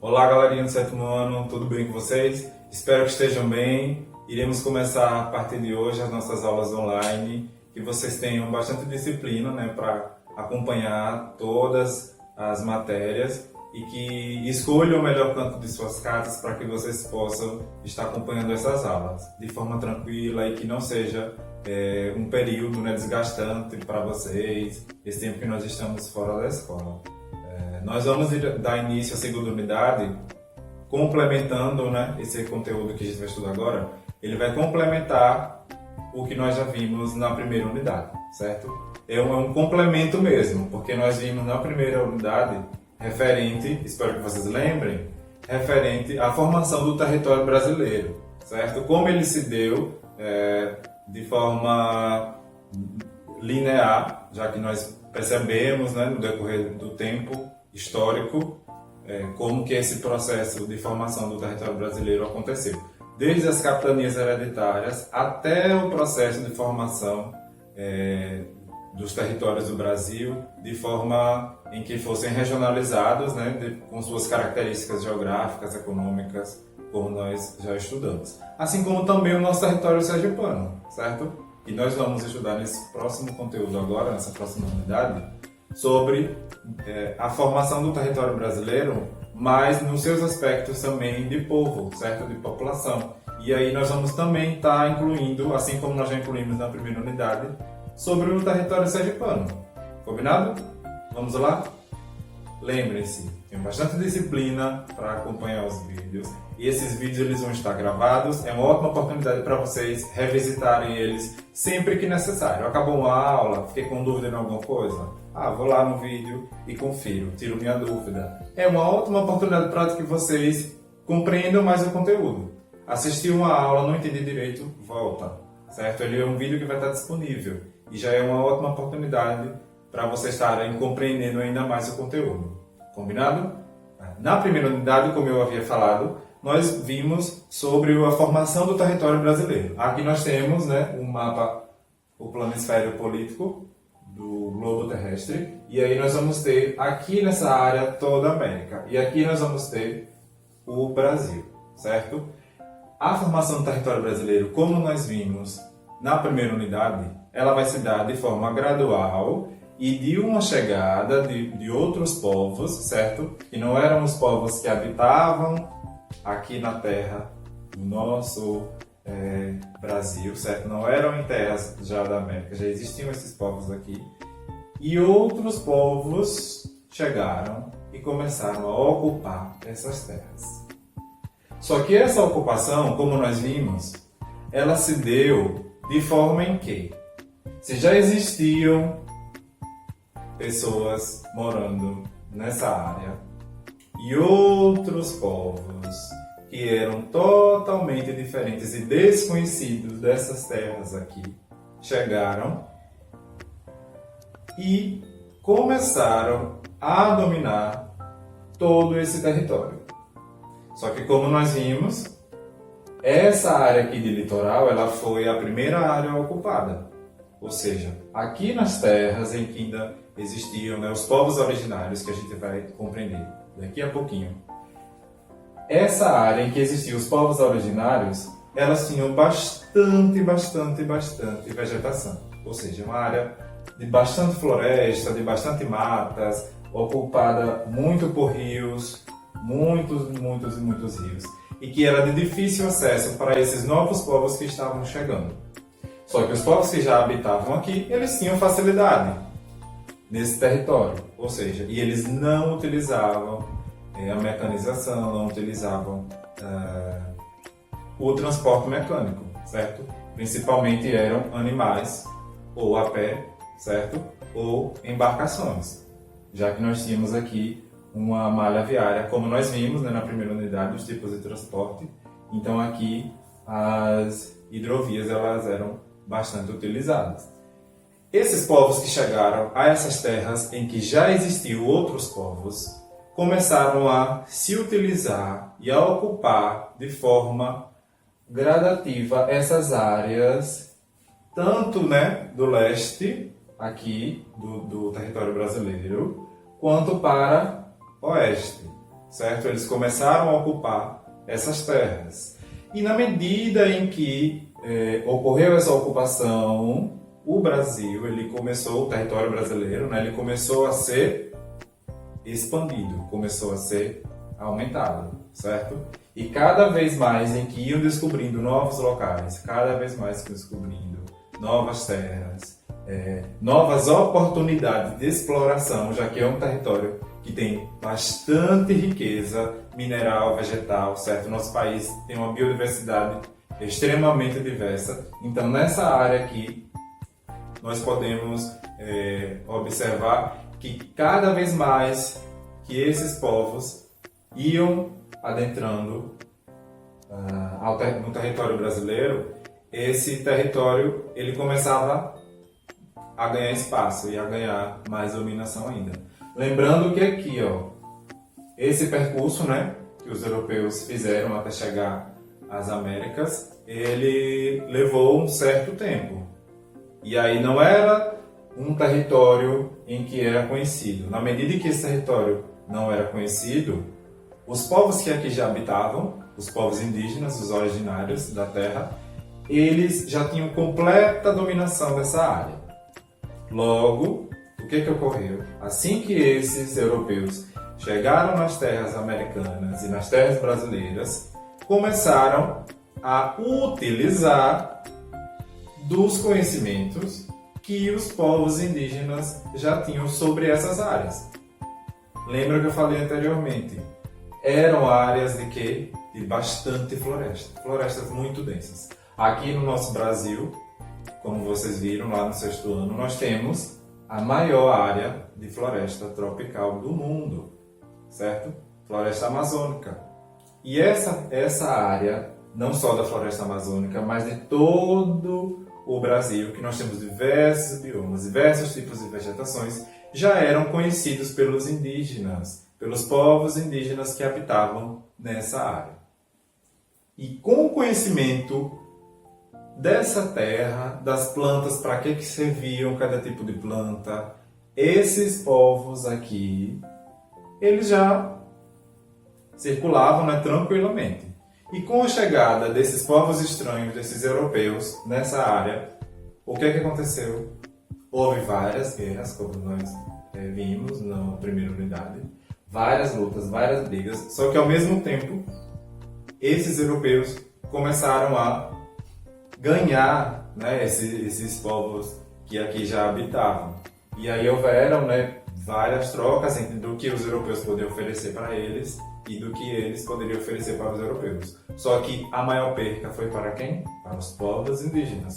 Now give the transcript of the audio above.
Olá, galerinha do sétimo ano, tudo bem com vocês? Espero que estejam bem. Iremos começar a partir de hoje as nossas aulas online, que vocês tenham bastante disciplina, para acompanhar todas as matérias e que escolham o melhor canto de suas casas para que vocês possam estar acompanhando essas aulas de forma tranquila e que não seja um período desgastante para vocês, esse tempo que nós estamos fora da escola. Nós vamos dar início à segunda unidade complementando esse conteúdo que a gente vai estudar agora. Ele vai complementar o que nós já vimos na primeira unidade, certo? É um complemento mesmo, porque nós vimos na primeira unidade referente, espero que vocês lembrem, referente à formação do território brasileiro, certo? Como ele se deu de forma linear, já que nós percebemos no decorrer do tempo histórico como que esse processo de formação do território brasileiro aconteceu. Desde as capitanias hereditárias até o processo de formação dos territórios do Brasil, de forma em que fossem regionalizados, com suas características geográficas, econômicas, como nós já estudamos. Assim como também o nosso território sergipano, certo? E nós vamos estudar nesse próximo conteúdo agora, nessa próxima unidade, sobre a formação do território brasileiro, mas nos seus aspectos também de povo, certo? De população. E aí nós vamos também estar incluindo, assim como nós já incluímos na primeira unidade, sobre o território sergipano. Combinado? Vamos lá? Lembrem-se, tem bastante disciplina para acompanhar os vídeos. E esses vídeos eles vão estar gravados. É uma ótima oportunidade para vocês revisitarem eles sempre que necessário. Acabou uma aula, fiquei com dúvida em alguma coisa? Vou lá no vídeo e confiro, tiro minha dúvida. É uma ótima oportunidade para que vocês compreendam mais o conteúdo. Assistiu uma aula, não entendi direito, volta, certo? Ele é um vídeo que vai estar disponível e já é uma ótima oportunidade para vocês estarem compreendendo ainda mais o conteúdo. Combinado? Na primeira unidade, como eu havia falado, nós vimos sobre a formação do território brasileiro. Aqui nós temos um mapa, o planisfério político do globo terrestre, e aí nós vamos ter aqui nessa área toda a América, e aqui nós vamos ter o Brasil, certo? A formação do território brasileiro, como nós vimos na primeira unidade, ela vai se dar de forma gradual e de uma chegada de outros povos, certo? Que não eram os povos que habitavam aqui na terra do nosso Brasil, certo? Não eram em terras já da América, já existiam esses povos aqui. E outros povos chegaram e começaram a ocupar essas terras. Só que essa ocupação, como nós vimos, ela se deu de forma em que, se já existiam pessoas morando nessa área e outros povos que eram totalmente diferentes e desconhecidos dessas terras aqui chegaram e começaram a dominar todo esse território. Só que, como nós vimos, essa área aqui de litoral ela foi a primeira área ocupada. Ou seja, aqui nas terras em que ainda existiam os povos originários, que a gente vai compreender daqui a pouquinho. Essa área em que existiam os povos originários, elas tinham bastante vegetação. Ou seja, uma área de bastante floresta, de bastante matas, ocupada muito por rios, muitos rios. E que era de difícil acesso para esses novos povos que estavam chegando. Só que os povos que já habitavam aqui, eles tinham facilidade nesse território, ou seja, e eles não utilizavam a mecanização, não utilizavam o transporte mecânico, certo? Principalmente eram animais, ou a pé, certo? Ou embarcações, já que nós tínhamos aqui uma malha viária, como nós vimos na primeira unidade, os tipos de transporte. Então aqui as hidrovias elas eram bastante utilizadas. Esses povos que chegaram a essas terras em que já existiam outros povos, começaram a se utilizar e a ocupar de forma gradativa essas áreas, tanto do leste, aqui do território brasileiro, quanto para oeste, certo? Eles começaram a ocupar essas terras. E na medida em que ocorreu essa ocupação, o Brasil, o território brasileiro, né, ele começou a ser expandido, começou a ser aumentado, certo? E cada vez mais em que iam descobrindo novos locais, cada vez mais que iam descobrindo novas terras, novas oportunidades de exploração, já que é um território que tem bastante riqueza mineral, vegetal, certo? Nosso país tem uma biodiversidade extremamente diversa, então nessa área aqui nós podemos observar que cada vez mais que esses povos iam adentrando no território brasileiro, esse território ele começava a ganhar espaço e a ganhar mais dominação ainda. Lembrando que aqui, ó, esse percurso, né, que os europeus fizeram até chegar às Américas, ele levou um certo tempo. E aí não era um território em que era conhecido. Na medida em que esse território não era conhecido, os povos que aqui já habitavam, os povos indígenas, os originários da terra, eles já tinham completa dominação dessa área. Logo, o que ocorreu? Assim que esses europeus chegaram nas terras americanas e nas terras brasileiras, começaram a utilizar dos conhecimentos que os povos indígenas já tinham sobre essas áreas. Lembra que eu falei anteriormente? Eram áreas de quê? De bastante floresta, florestas muito densas. Aqui no nosso Brasil, como vocês viram lá no 6º ano, nós temos a maior área de floresta tropical do mundo, certo? Floresta amazônica. E essa área, não só da floresta amazônica, mas de todo o Brasil, que nós temos diversos biomas, diversos tipos de vegetações, já eram conhecidos pelos indígenas, pelos povos indígenas que habitavam nessa área. E com o conhecimento dessa terra, das plantas, para que serviam cada tipo de planta, esses povos aqui, eles já circulavam, né, tranquilamente. E com a chegada desses povos estranhos, desses europeus, nessa área, o que aconteceu? Houve várias guerras, como nós vimos na primeira unidade, várias lutas, várias brigas, só que ao mesmo tempo, esses europeus começaram a ganhar, né, esses povos que aqui já habitavam. E aí houveram, né, várias trocas entre do que os europeus podiam oferecer para eles e do que eles poderiam oferecer para os europeus. Só que a maior perca foi para quem? Para os povos indígenas.